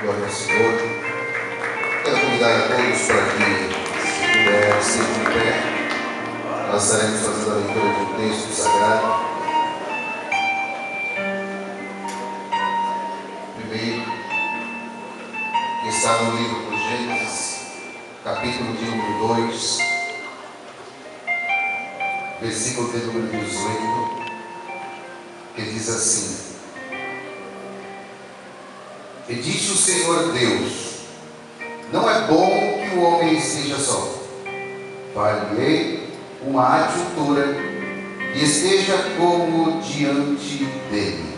Glória ao Senhor. Quero convidar a todos para que, se puder, estejam de pé. Nós estaremos fazendo a leitura de um texto sagrado. Primeiro, que está no livro do Gênesis, capítulo de número 2, versículo de número 18, que diz assim: E disse o Senhor Deus: não é bom que o homem esteja só. Far-lhe-ei uma adjutora que esteja como diante dele.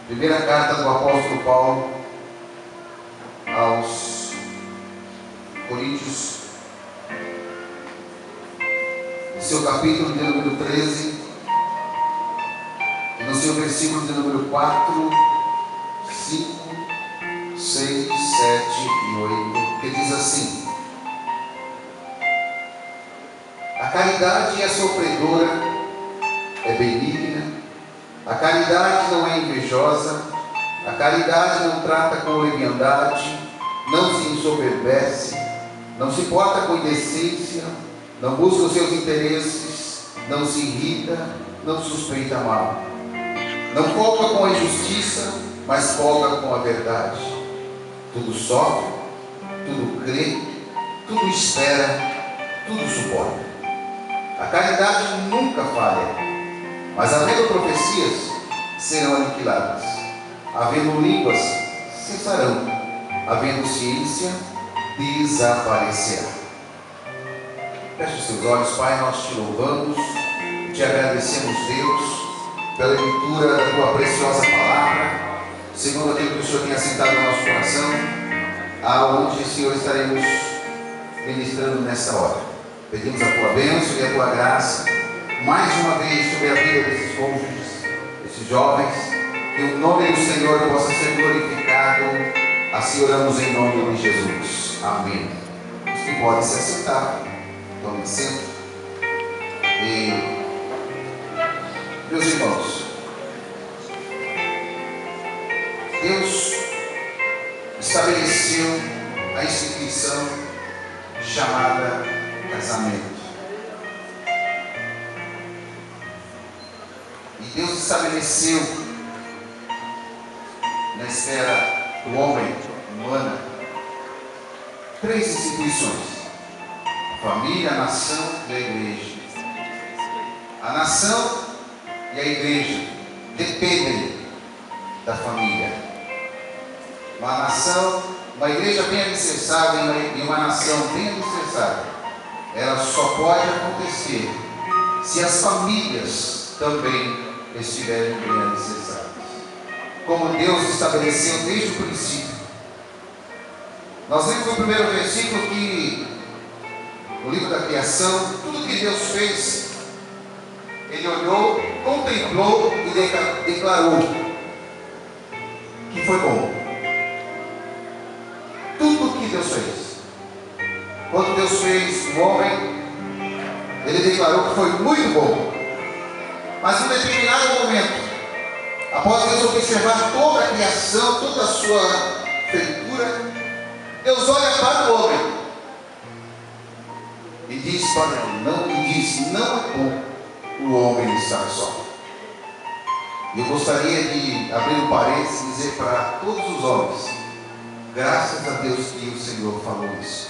Primeira carta do apóstolo Paulo aos Coríntios, seu capítulo de número 13, e no seu versículo de número 4, 5, 6, 7 e 8, que diz assim: a caridade é sofredora, é benigna, a caridade não é invejosa, a caridade não trata com leviandade, não se ensoberbece, não se porta com indecência, não busca os seus interesses, não se irrita, não suspeita mal, não folga com a injustiça, mas folga com a verdade. Tudo sofre, tudo crê, tudo espera, tudo suporta. A caridade nunca falha, mas havendo profecias, serão aniquiladas. Havendo línguas, cessarão. Havendo ciência, desaparecerá. Feche os teus olhos, Pai, nós te louvamos, te agradecemos, Deus, pela leitura da tua preciosa palavra, segundo aquilo que o Senhor tem assentado no nosso coração, aonde, Senhor, estaremos ministrando nessa hora. Pedimos a tua bênção e a tua graça, mais uma vez, sobre a vida desses cônjuges, desses jovens, que o nome do Senhor possa ser glorificado. Assim oramos em nome de Jesus. Amém. Os que podem se assentar, tomem assento. E, meus irmãos, Deus estabeleceu a instituição chamada casamento. E Deus estabeleceu na esfera do homem, humana, 3 instituições: a família, a nação e a igreja. A nação e a igreja dependem da família. Uma nação, uma igreja bem alicerçada e uma nação bem alicerçada, ela só pode acontecer se as famílias também estiverem bem alicerçadas, como Deus estabeleceu desde o princípio. Nós lemos no primeiro versículo que no livro da criação, tudo que Deus fez, Ele olhou, contemplou e declarou que foi bom. Tudo que Deus fez. Quando Deus fez o homem, Ele declarou que foi muito bom. Mas em um determinado momento, após Deus observar toda a criação, toda a sua feitura, Deus olha para o homem e diz para ele, não é bom o homem estar só. E eu gostaria de abrir um parênteses e dizer para todos os homens: graças a Deus que o Senhor falou isso.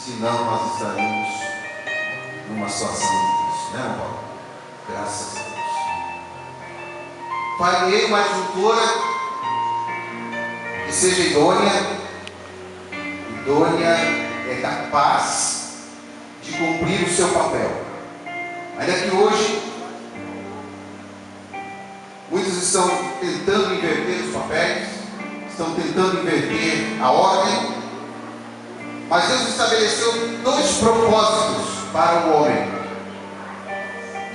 Senão nós estaremos numa situação difícil, né, Paulo? Graças a Deus. Far-lhe-ei uma adjutora que seja idônea. Idônea é capaz de cumprir o seu papel. Ainda que hoje muitos estão tentando inverter os papéis, estão tentando inverter a ordem, mas Deus estabeleceu 2 propósitos para o homem,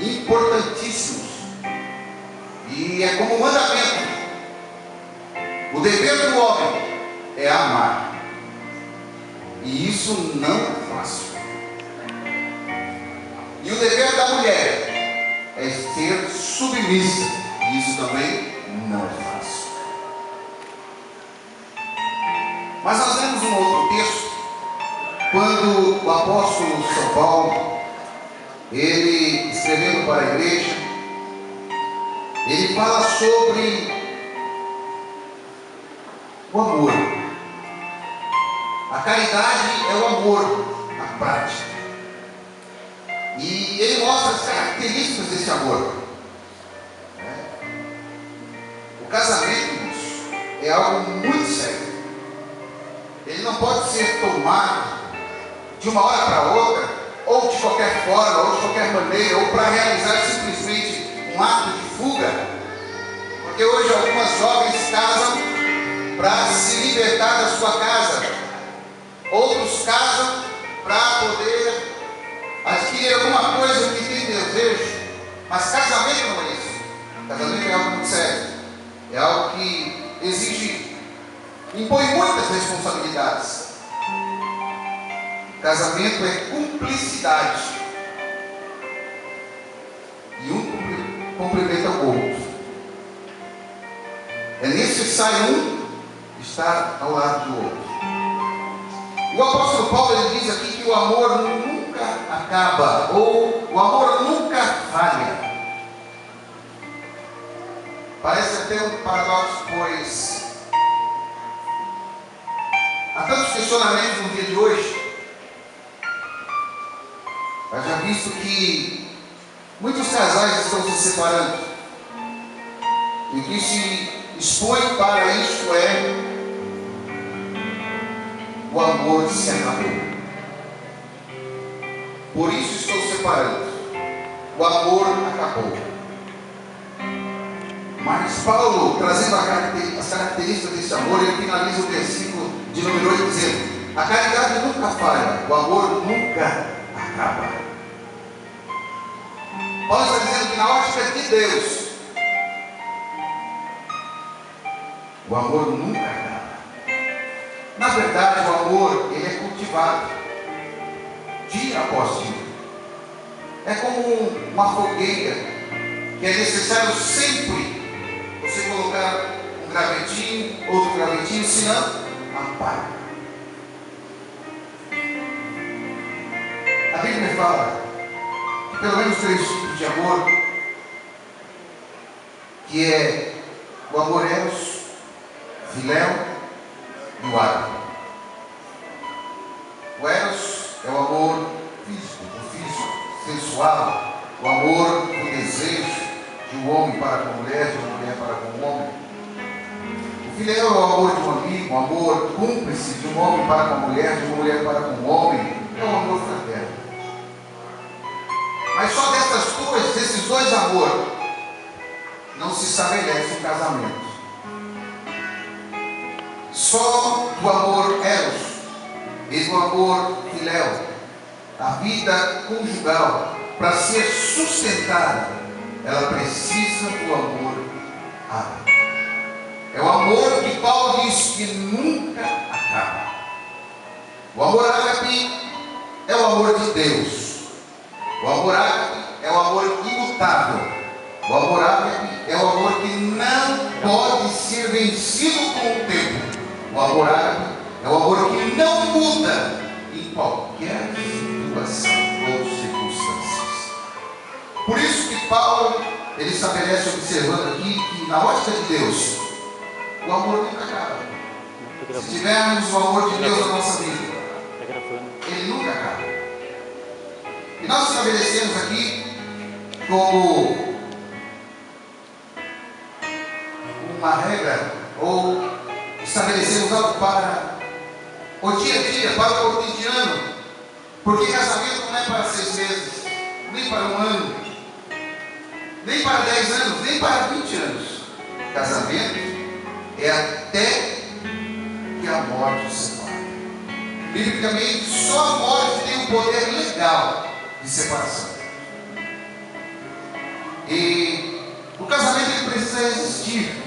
importantíssimos, e é como mandamento. O dever do homem é amar, e isso não é fácil. E o dever da mulher é ser submissa, e isso também não é fácil. quando o apóstolo São Paulo, ele escrevendo para a igreja, ele fala sobre o amor. A caridade é o amor, a prática. E ele mostra as características desse amor. O casamento, irmãos, é algo muito sério. Ele não pode ser tomado de uma hora para outra, ou de qualquer forma, ou de qualquer maneira, ou para realizar simplesmente um ato de fuga. Porque hoje algumas jovens casam para se libertar da sua casa. Outros casam para poder adquirir alguma coisa que tem desejo. Mas casamento não é isso. Casamento é algo muito sério. É algo que exige, impõe muitas responsabilidades. Casamento é cumplicidade. E um complementa o outro. É necessário um estar ao lado do outro. O apóstolo Paulo ele diz aqui que o amor nunca acaba, ou o amor nunca falha. Parece até um paradoxo, pois há tantos questionamentos no dia de hoje. Eu já visto que muitos casais estão se separando. E o que se expõe para isso é: o amor se acabou. Por isso estou separando. O amor acabou. Mas Paulo, trazendo as características desse amor, ele finaliza o versículo de número 8 dizendo: a caridade nunca falha, o amor nunca acaba. Paulo está dizendo que na ótica de Deus, o amor nunca acaba. Na verdade, o amor, ele é cultivado dia após dia. É como uma fogueira que é necessário sempre você colocar um gravetinho, outro gravetinho, senão apaga. A Bíblia fala que pelo menos 3 tipos de amor, que é o amor eros, filéu e o ágape. O eros é o amor físico, sensual, o amor do desejo de um homem para com a mulher, de uma mulher para com o homem. O filéu é o amor de um amigo, um amor cúmplice de um homem para com a mulher, de uma mulher para com o homem. É um amor fraterno. Mas só desses dois amores não se estabelece um casamento. Só do amor eros e do amor filéu, a vida conjugal, para ser sustentada, ela precisa do amor ágape. É o amor que Paulo diz que nunca acaba. O amor ágape é o amor de Deus. O amor ágape é o amor imutável. O amor ágape é o amor que não pode ser vencido com o tempo. O amor ágape é o amor que não muda em qualquer situação ou circunstâncias. Por isso que Paulo, ele estabelece, observando aqui, que na ótica de Deus, o amor nunca acaba. Se tivermos o amor de Deus na nossa vida, ele nunca acaba. E nós estabelecemos aqui como uma regra, ou estabelecemos algo para o dia a dia, para o cotidiano, porque casamento não é para 6 meses, nem para 1 ano, nem para 10 anos, nem para 20 anos. Casamento é até que a morte se separe. Biblicamente, só a morte tem o poder legal de separação. E o casamento ele precisa existir.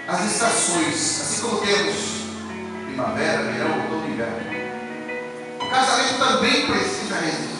As estações, assim como temos primavera, verão, outono e inverno, o casamento também precisa existir.